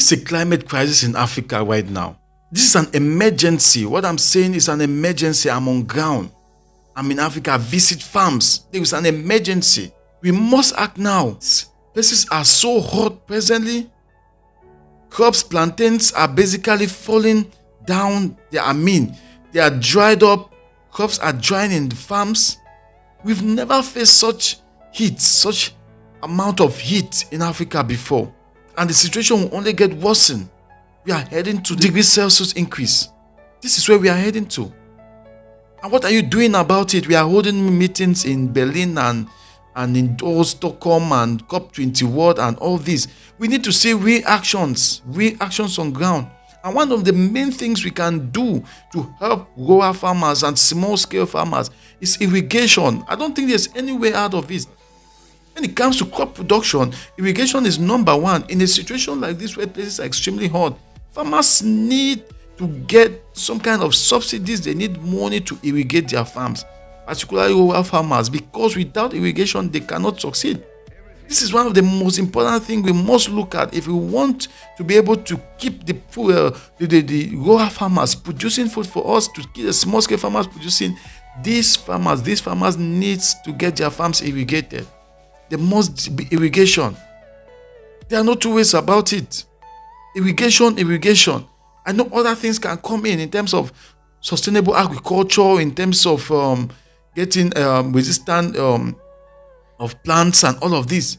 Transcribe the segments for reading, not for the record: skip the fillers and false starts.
is a climate crisis in Africa right now. This is an emergency. What I'm saying is an emergency. I'm on ground. I'm in Africa. I visit farms. There is an emergency. We must act now. Places are so hot presently. Crops, plantains are basically falling down. They are dried up. Crops are drying in the farms. We've never faced such heat, such amount of heat in Africa before. And the situation will only get worsened. We are heading to degrees Celsius increase. This is where we are heading to. And what are you doing about it? We are holding meetings in Berlin and in Stockholm and COP21 and all this. We need to see reactions on ground. And one of the main things we can do to help rural farmers and small-scale farmers is irrigation. I don't think there's any way out of it. When it comes to crop production, irrigation is number one. In a situation like this where places are extremely hot, farmers need to get some kind of subsidies. They need money to irrigate their farms, particularly rural farmers, because without irrigation, they cannot succeed. This is one of the most important things we must look at if we want to be able to keep the rural farmers producing food for us, to keep the small-scale farmers producing. These farmers need to get their farms irrigated. There must be irrigation. There are no two ways about it. Irrigation. I know other things can come in terms of sustainable agriculture, in terms of getting resistant of plants and all of this.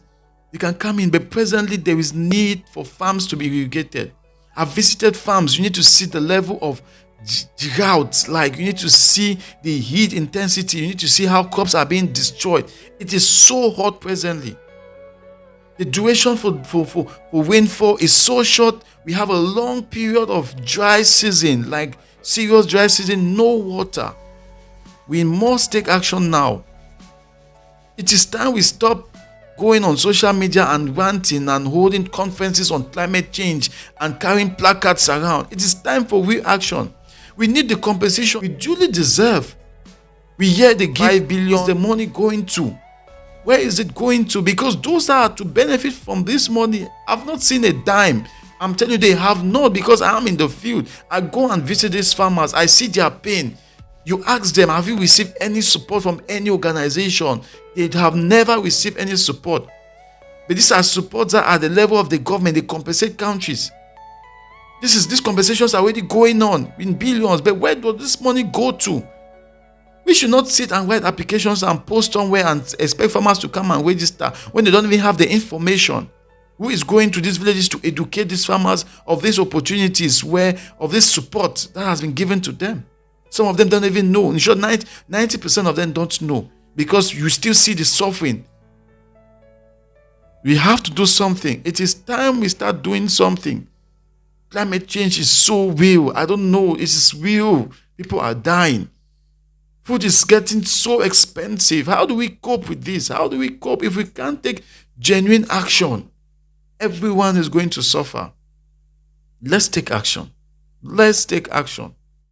They can come in, but presently there is need for farms to be irrigated. I've visited farms. You need to see the level of drought, like you need to see the heat intensity, you need to see how crops are being destroyed. It is so hot presently. The duration for rainfall is so short. We have a long period of dry season, like serious dry season, no water. We must take action now. It is time we stop going on social media and ranting and holding conferences on climate change and carrying placards around. It is time for real action. We need the compensation we duly deserve. We hear they give 5 billion. The money going to? Where is it going to? Because those that are to benefit from this money, I've not seen a dime. I'm telling you, they have not, because I am in the field. I go and visit these farmers. I see their pain. You ask them, have you received any support from any organization? They have never received any support. But these are supports that are at the level of the government. They compensate countries. These compensations are already going on in billions. But where does this money go to? We should not sit and write applications and post somewhere and expect farmers to come and register when they don't even have the information. Who is going to these villages to educate these farmers of these opportunities, of this support that has been given to them? Some of them don't even know. In short, 90% of them don't know, because you still see the suffering. We have to do something. It is time we start doing something. Climate change is so real. I don't know. It is real. People are dying. Food is getting so expensive. How do we cope with this? How do we cope if we can't take genuine action? Everyone is going to suffer. Let's take action. Let's take action.